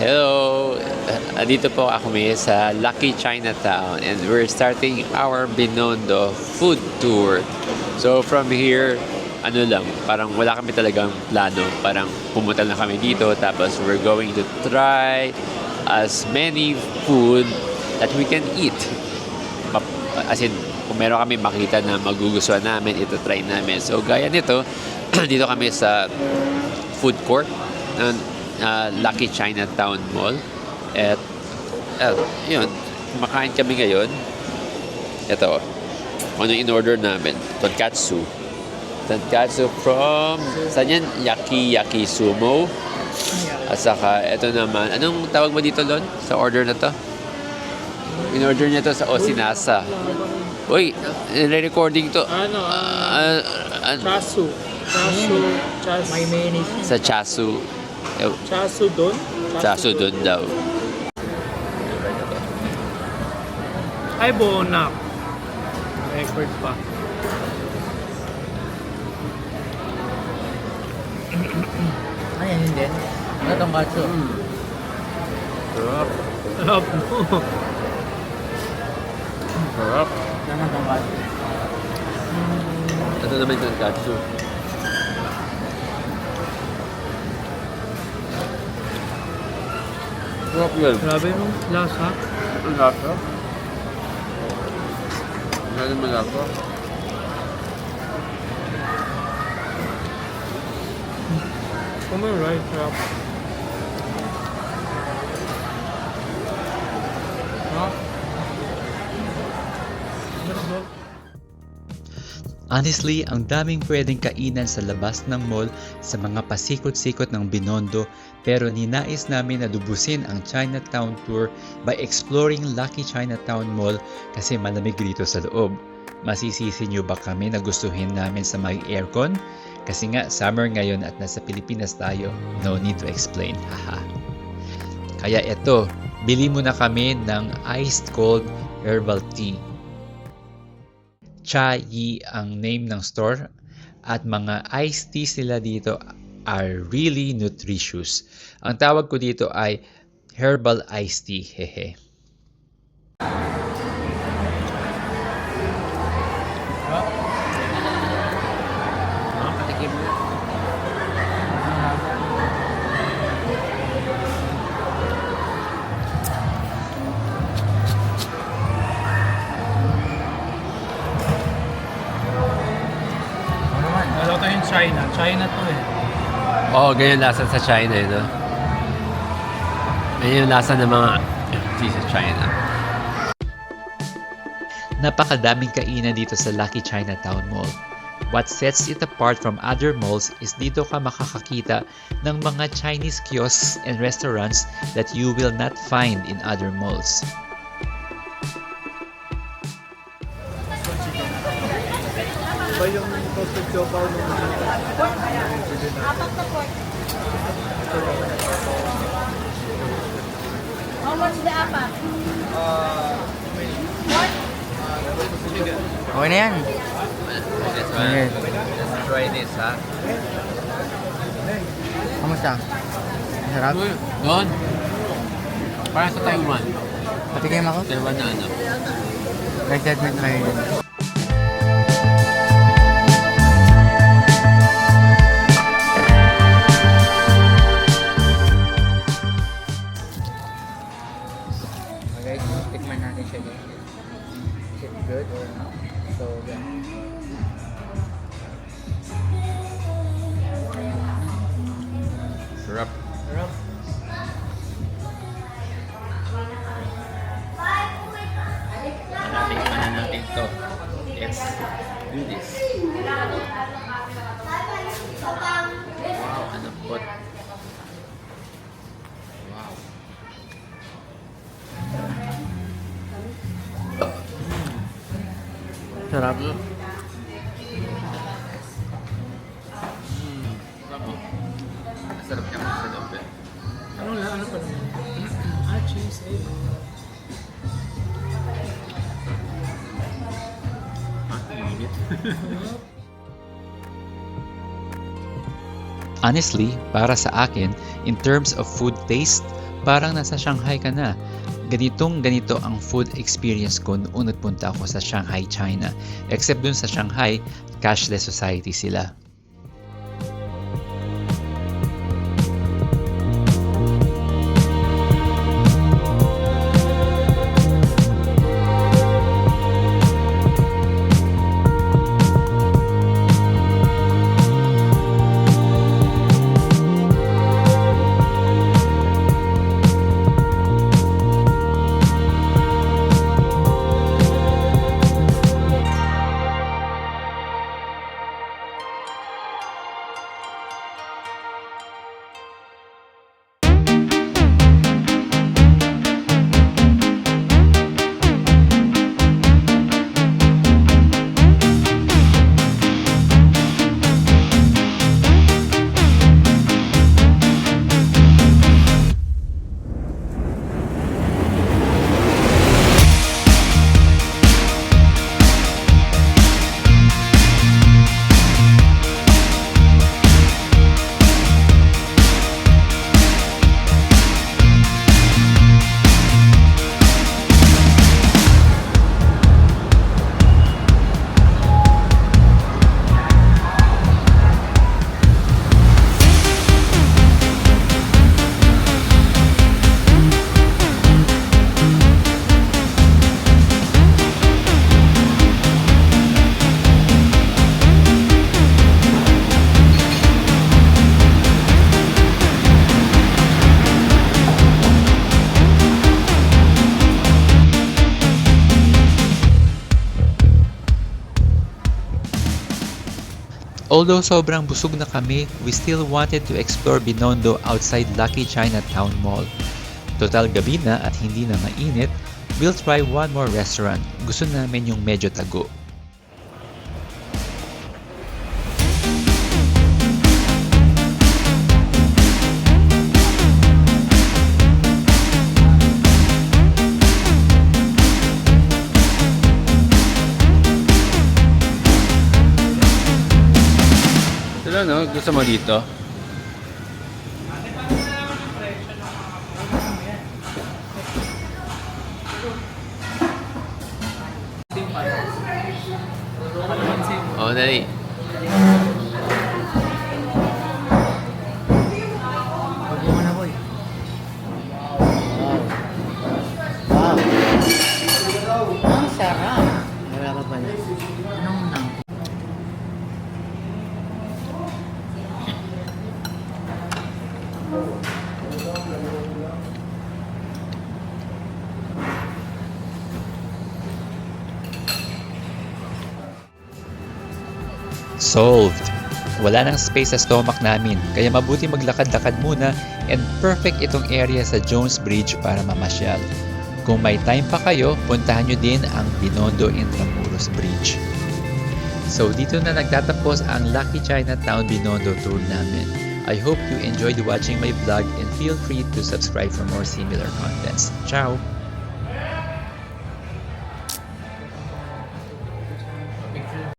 Hello! Dito po ako sa Lucky Chinatown and we're starting our Binondo food tour. So from here, ano lang, parang wala kami talagang plano. Parang pumunta lang kami dito tapos we're going to try as many food that we can eat. As in, kung meron kami makita na magugustuhan namin, ito try namin. So gaya nito, dito kami sa food court ng Lucky Chinatown Mall. At yun, kumakain kami ngayon. Ito, ano in-order namin? Tonkatsu. Tonkatsu from, saan yan? Yaki Sumo. At saka, ito naman, anong tawag mo dito, Lon? Sa order na to? In-order niya to sa Osinasa. Uy, recording to. Chasu. May mayonnaise. Sa Chasu. Chasu don? Chasu doon daw. Ay, bonak. Record pa. Ay, yan din. Ano itong katsu? Sarap. Sarap mo. Sarap. Ano itong katsu? Ito naman yung Tonkatsu. Sarap yun. Grabe mo, lasa. Ang lasa. Ang naman lasa. Kumain, sarap. Honestly, ang daming pwedeng kainan sa labas ng mall sa mga pasikot-sikot ng Binondo, pero ninais namin na dubusin ang Chinatown tour by exploring Lucky Chinatown Mall kasi malamig dito sa loob. Masisisi nyo ba kami na gustuhin namin sa may aircon? Kasi nga summer ngayon at nasa Pilipinas tayo, no need to explain, haha. Kaya eto, bili muna kami ng iced cold herbal tea. Cha Yi ang name ng store at mga iced teas nila dito are really nutritious. Ang tawag ko dito ay herbal iced tea, hehe. Lalo tayong China. China to eh. Oo, ganyan lasa sa China eh, no? Ganyan yung lasa ng mga tea sa China. Napakadaming kainan dito sa Lucky Chinatown Mall. What sets it apart from other malls is dito ka makakakita ng mga Chinese kiosks and restaurants that you will not find in other malls. Ba yung toasted siopaw nung How much the apat? Okay na yan. This one. Let's try this, ha? Kamusta? Masarap? Doon. Parang sa Taiwan. Patikim ako? Taiwan na ano. Excitement kayo din. Okay, tikman natin siya guys. Is it good or not? So, yeah. Sarap. Sarap. Tikman natin ito. Let's do this. Wow, anong pot. Wow. Sarap. Sarap niya sa loob eh. ano pa naman? Cheese eh. Honestly, para sa akin, in terms of food taste, Parang nasa Shanghai ka na. Ganito ang food experience ko noong nagpunta ako sa Shanghai, China. Except dun sa Shanghai, cashless society sila. Although sobrang busog na kami, we still wanted to explore Binondo outside Lucky Chinatown Mall. Total gabi na at hindi na mainit, we'll try one more restaurant. Gusto namin yung medyo tago. Ano, gusto mo dito? Oh, dali. Huwag mo na, boy. Wow. Ang sarap. Wala ka pala. Anong nang? Solved! Wala nang space sa stomach namin, kaya mabuti maglakad-lakad muna and perfect itong area sa Jones Bridge para mamasyal. Kung may time pa kayo, puntahan nyo din ang Binondo Intramuros Bridge. So dito na nagtatapos ang Lucky Chinatown Binondo tour namin. I hope you enjoyed watching my vlog and feel free to subscribe for more similar contents. Ciao!